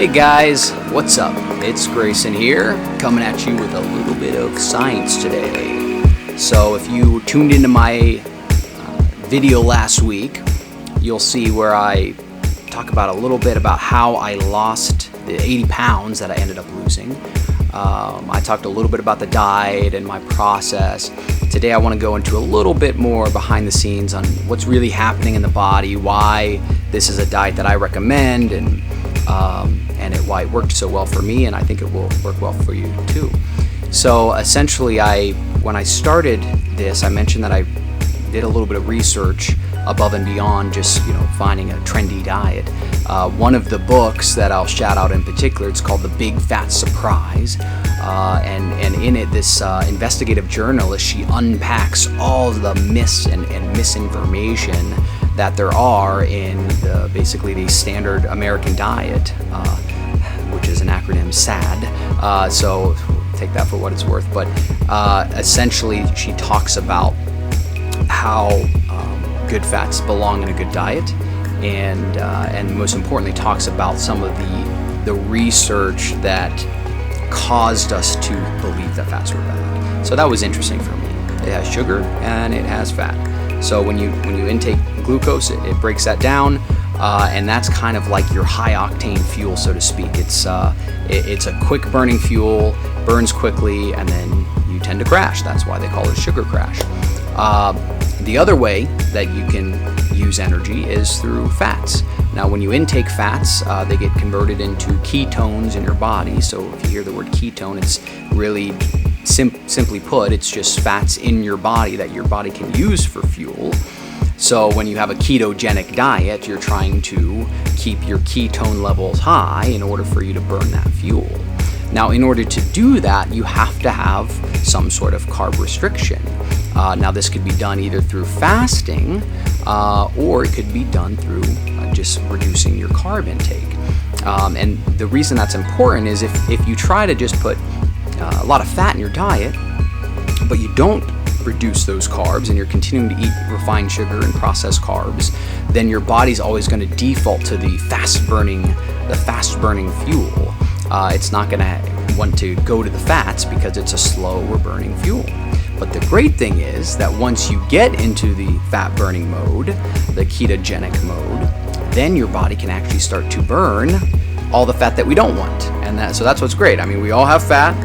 Hey guys, what's up? It's Grayson here, coming at you with a little bit of science today. So if you tuned into my video last week, you'll see where I talk about a little bit about how I lost the 80 pounds that I ended up losing. I talked a little bit about the diet and my process. Today I want to go into a little bit more behind the scenes on what's really happening in the body, why this is a diet that I recommend, and why it worked so well for me, and I think it will work well for you too. So essentially, when I started this, I mentioned that I did a little bit of research above and beyond just finding a trendy diet. One of the books that I'll shout out in particular, it's called The Big Fat Surprise, and in it, this investigative journalist, she unpacks all the myths and misinformation that there are in basically the standard American diet, which is an acronym SAD. So take that for what it's worth. But essentially, she talks about how good fats belong in a good diet, and most importantly, talks about some of the research that caused us to believe that fats were bad. So that was interesting for me. It has sugar and it has fat. So when you intake glucose, it breaks that down, and that's kind of like your high octane fuel, so to speak. It's a quick burning fuel, burns quickly, and then you tend to crash. That's why they call it a sugar crash. The other way that you can use energy is through fats. Now, when you intake fats, they get converted into ketones in your body. So if you hear the word ketone, it's really simply put, it's just fats in your body that your body can use for fuel. So when you have a ketogenic diet, you're trying to keep your ketone levels high in order for you to burn that fuel. Now, in order to do that, you have to have some sort of carb restriction. Now, this could be done either through fasting, or it could be done through just reducing your carb intake. And the reason that's important is if you try to just put a lot of fat in your diet, but you don't reduce those carbs and you're continuing to eat refined sugar and processed carbs, then your body's always going to default to the fast burning fuel. It's not going to want to go to the fats because it's a slower burning fuel. But the great thing is that once you get into the fat burning mode, the ketogenic mode, then your body can actually start to burn all the fat that we don't want. And so that's what's great. I mean, we all have fat.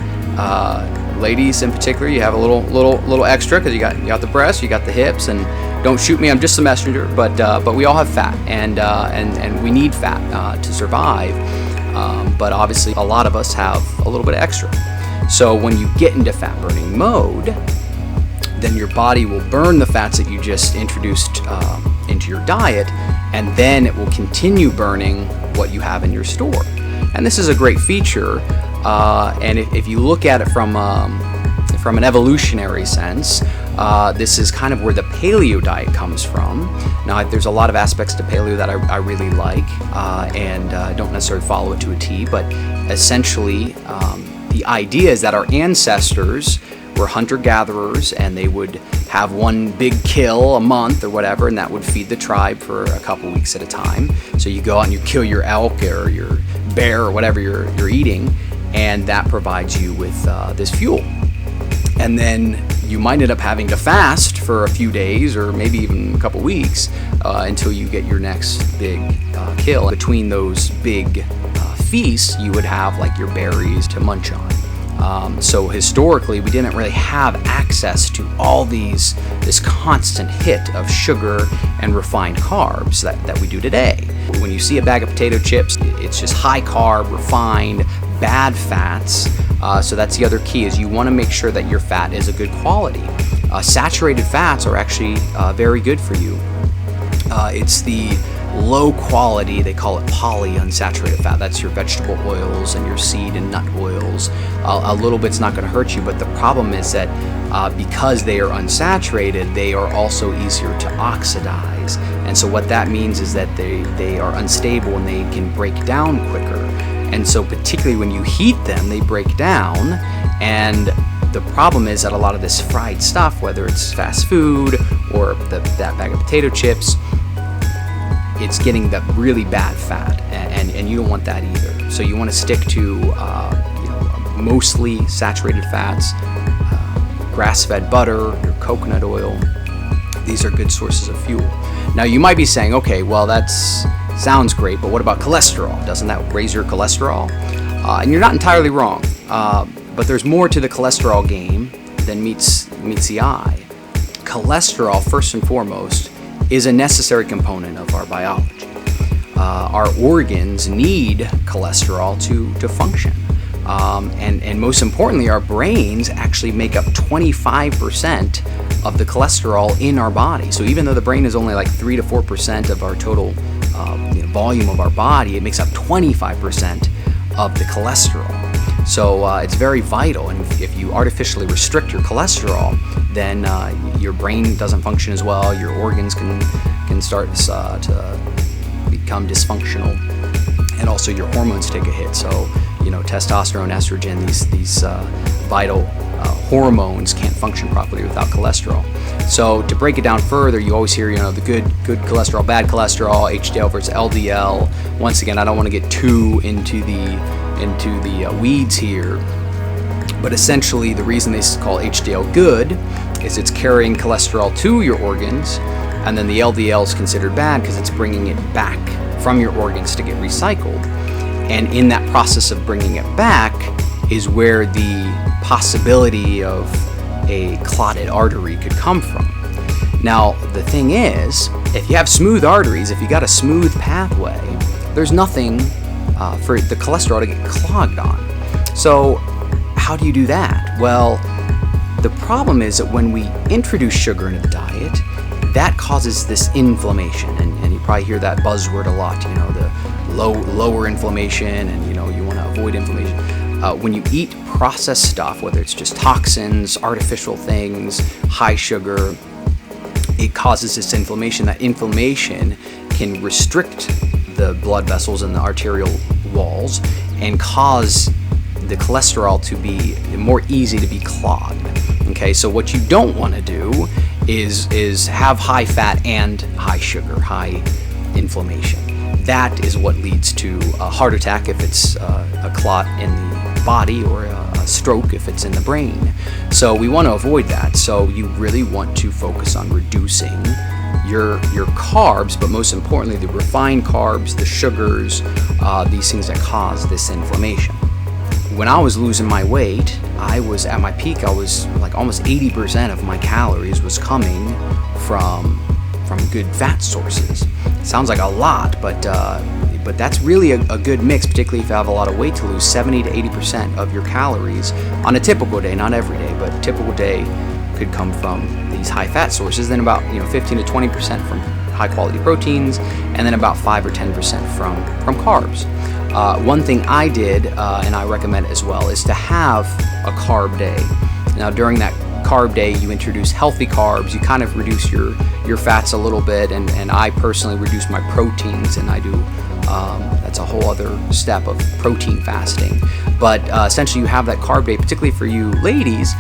Ladies in particular, you have a little extra because you got the breasts, you got the hips, and don't shoot me, I'm just a messenger. But we all have fat, and we need fat to survive. But obviously, a lot of us have a little bit of extra. So when you get into fat burning mode, then your body will burn the fats that you just introduced into your diet, and then it will continue burning what you have in your store. And this is a great feature. And if you look at it from an evolutionary sense, this is kind of where the paleo diet comes from. Now, there's a lot of aspects to paleo that I really like, and don't necessarily follow it to a T, but essentially the idea is that our ancestors were hunter-gatherers, and they would have one big kill a month or whatever, and that would feed the tribe for a couple weeks at a time. So you go out and you kill your elk or your bear or whatever you're eating, and that provides you with this fuel. And then you might end up having to fast for a few days or maybe even a couple weeks until you get your next big kill. Between those big feasts, you would have like your berries to munch on. So historically, we didn't really have access to all this constant hit of sugar and refined carbs that we do today. When you see a bag of potato chips, it's just high carb, refined, bad fats. So that's the other key, is you want to make sure that your fat is a good quality. Saturated fats are actually very good for you. It's the low quality, they call it polyunsaturated fat. That's your vegetable oils and your seed and nut oils. A little bit's not going to hurt you, but the problem is that because they are unsaturated, they are also easier to oxidize. And so what that means is that they are unstable and they can break down quicker. And so particularly when you heat them, they break down. And the problem is that a lot of this fried stuff, whether it's fast food or that bag of potato chips, it's getting the really bad fat, and you don't want that either. So you want to stick to mostly saturated fats, grass-fed butter, your coconut oil. These are good sources of fuel. Now you might be saying, okay, well sounds great, but what about cholesterol? Doesn't that raise your cholesterol? And you're not entirely wrong, but there's more to the cholesterol game than meets the eye. Cholesterol, first and foremost, is a necessary component of our biology. Our organs need cholesterol to function. And most importantly, our brains actually make up 25% of the cholesterol in our body. So even though the brain is only like 3 to 4% of our total volume of our body, it makes up 25% of the cholesterol. So it's very vital, and if you artificially restrict your cholesterol, then your brain doesn't function as well, your organs can start to become dysfunctional, and also your hormones take a hit. So testosterone, estrogen, these vital hormones can't function properly without cholesterol. So to break it down further, you always hear the good cholesterol, bad cholesterol, HDL versus LDL. Once again, I don't want to get too into the weeds here, but essentially the reason they call HDL good is it's carrying cholesterol to your organs, and then the LDL is considered bad because it's bringing it back from your organs to get recycled. And in that process of bringing it back is where the possibility of a clotted artery could come from. Now, the thing is, if you have smooth arteries, if you got a smooth pathway, there's nothing for the cholesterol to get clogged on. So how do you do that? Well, the problem is that when we introduce sugar into the diet, that causes this inflammation, and you probably hear that buzzword a lot, the lower inflammation, and you want to avoid inflammation. When you eat processed stuff, whether it's just toxins, artificial things, high sugar, it causes this inflammation. That inflammation can restrict the blood vessels and the arterial walls and cause the cholesterol to be more easy to be clogged. Okay, so what you don't want to do is have high fat and high sugar, high inflammation. That is what leads to a heart attack if it's a clot in the body, or a stroke if it's in the brain. So we want to avoid that. So you really want to focus on reducing your carbs, but most importantly, the refined carbs, the sugars, these things that cause this inflammation. When I was losing my weight, I was at my peak. I was like almost 80% of my calories was coming from good fat sources. Sounds like a lot, but that's really a good mix, particularly if you have a lot of weight to lose. 70 to 80% of your calories on a typical day, not every day, but a typical day could come from these high fat sources. Then about 15 to 20% from high quality proteins, and then about 5 or 10% from carbs. One thing I did, and I recommend as well, is to have a carb day. Now during that carb day, you introduce healthy carbs, you kind of reduce your fats a little bit, and I personally reduce my proteins, and I do that's a whole other step of protein fasting. But essentially you have that carb day, particularly for you ladies,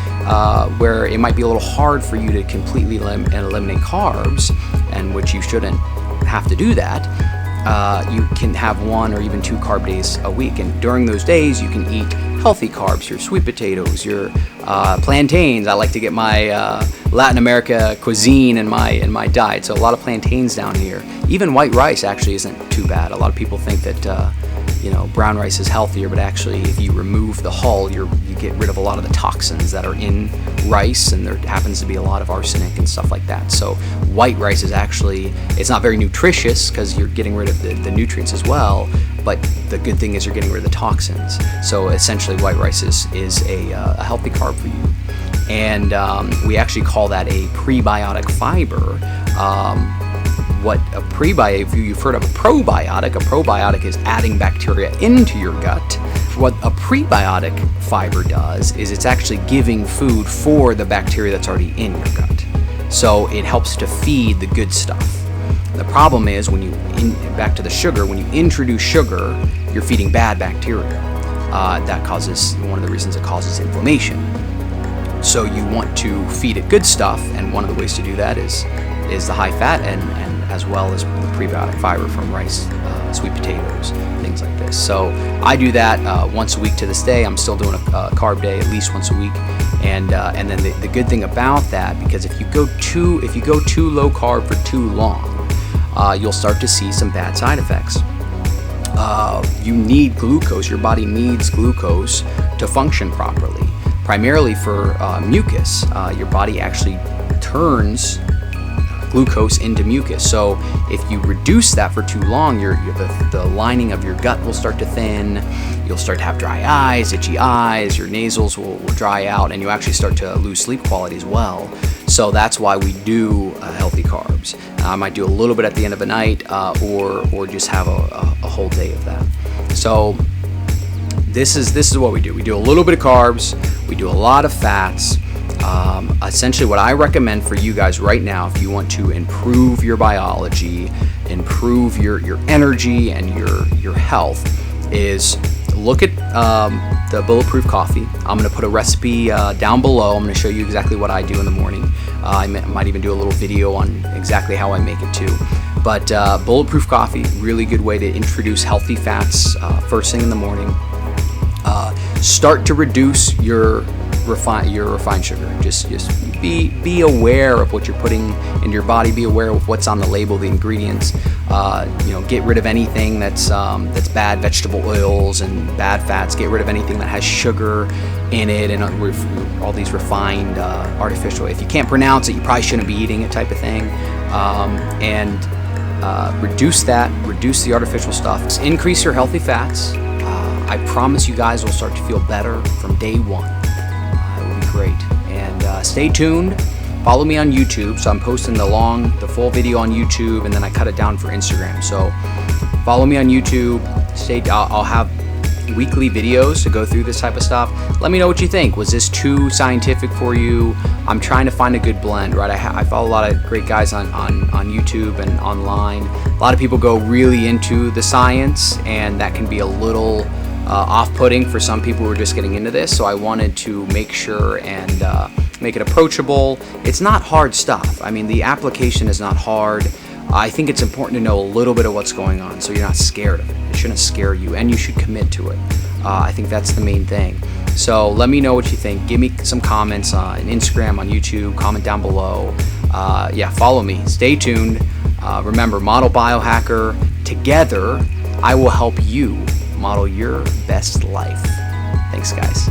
where it might be a little hard for you to completely eliminate carbs, and which you shouldn't have to do that. You can have 1 or even 2 carb days a week, and during those days you can eat healthy carbs, your sweet potatoes, your plantains. I like to get my Latin America cuisine in my diet, so a lot of plantains down here. Even white rice actually isn't too bad. A lot of people think that brown rice is healthier, but actually if you remove the hull, you get rid of a lot of the toxins that are in rice, and there happens to be a lot of arsenic and stuff like that. So white rice is actually, it's not very nutritious because you're getting rid of the nutrients as well, but the good thing is you're getting rid of the toxins. So essentially white rice is a healthy carb for you. And we actually call that a prebiotic fiber. What a prebiotic, if you've heard of a probiotic is adding bacteria into your gut. What a prebiotic fiber does is it's actually giving food for the bacteria that's already in your gut. So it helps to feed the good stuff. The problem is back to the sugar, when you introduce sugar, you're feeding bad bacteria. That causes, one of the reasons it causes inflammation. So you want to feed it good stuff, and one of the ways to do that is the high fat and as well as the prebiotic fiber from rice, sweet potatoes, things like this. So I do that once a week to this day. I'm still doing a carb day at least once a week. And then the good thing about that, because if you go too low carb for too long, you'll start to see some bad side effects. You need glucose. Your body needs glucose to function properly, primarily for mucus. Your body actually turns glucose into mucus. So if you reduce that for too long, the lining of your gut will start to thin. You'll start to have dry eyes, itchy eyes, your nasals will dry out, and you actually start to lose sleep quality as well. So that's why we do healthy carbs. I might do a little bit at the end of the night, or just have a whole day of that. So this is what we do. We do a little bit of carbs, we do a lot of fats. Essentially what I recommend for you guys right now, if you want to improve your biology, improve your energy and your health, is look at the Bulletproof coffee. I'm going to put a recipe down below. I'm going to show you exactly what I do in the morning. I might even do a little video on exactly how I make it too. But Bulletproof coffee, really good way to introduce healthy fats first thing in the morning. Start to reduce your refined sugar. Just be aware of what you're putting in your body. Be aware of what's on the label, the ingredients. Get rid of anything that's bad vegetable oils and bad fats. Get rid of anything that has sugar in it and all these refined artificial. If you can't pronounce it, you probably shouldn't be eating it, type of thing. Reduce the artificial stuff. Increase your healthy fats. I promise you guys will start to feel better from day one. It will be great. And stay tuned. Follow me on YouTube. So I'm posting the full video on YouTube, and then I cut it down for Instagram. So follow me on YouTube. I'll have weekly videos to go through this type of stuff. Let me know what you think. Was this too scientific for you? I'm trying to find a good blend, right? I follow a lot of great guys on YouTube and online. A lot of people go really into the science, and that can be a little off-putting for some people who are just getting into this. So I wanted to make sure and make it approachable. It's not hard stuff. I mean, the application is not hard. I think it's important to know a little bit of what's going on so you're not scared of it. It shouldn't scare you, and you should commit to it. I think that's the main thing. So let me know what you think. Give me some comments on Instagram, on YouTube. Comment down below. Follow me. Stay tuned. Remember, Model Biohacker. Together, I will help you model your best life. Thanks, guys.